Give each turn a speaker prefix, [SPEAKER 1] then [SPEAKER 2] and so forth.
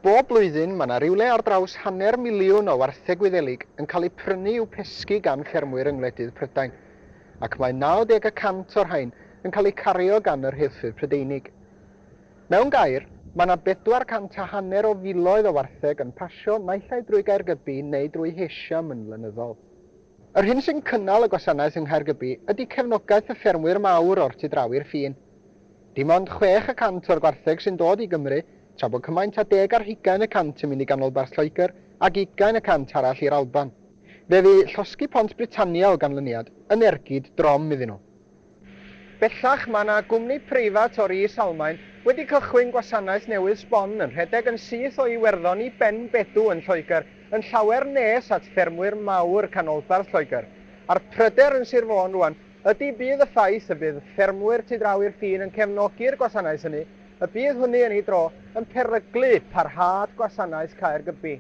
[SPEAKER 1] Bob blwyddyn mae yna rywle ar draws 500,000 o wartheg Gwyddelig yn cael eu prynu i'w pesgu gan ffermwyr yng Ngwledydd Prydain, ac mae 90% o'r rhain yn cael eu cario gan yr rheilffydd Prydeinig. Mewn gair, mae yna 450 o filoedd o wartheg yn pasio naill ai drwy Chaergybi neu drwy Hesiam yn flynyddol. Yr hyn sy'n cynnal y gwasanaeth yng Chaergybi ydy cefnogaeth y ffermwyr mawr o'r tu draw i'r ffin. Dim ond 6% o'r gwartheg sy'n dod i Gymru, tra bod cymaint a 10 ar 20% yn mynd i ganolbarth Lloegr ac 20% arall i'r Alban. Fe fu llosgi Pont Britannia o ganlyniad yn ergyd drom iddyn nhw. Bellach mae yna gwmni preifat o'r Is-Almaen wedi cychwyn gwasanaeth newydd sbon yn rhedeg yn syth o Iwerddon i Benbedw yn Lloegr yn llawer nes at ffermwyr mawr canolbarth Lloegr. A'r pryder yn Sir Fôn rwan ydy bydd y ffaith y bydd ffermwyr tu draw i'r ffin yn cefnogi'r gwasanaeth hynny, y bydd hwnny yn ei dro yn peryglu parhad gwasanaeth Chaergybi.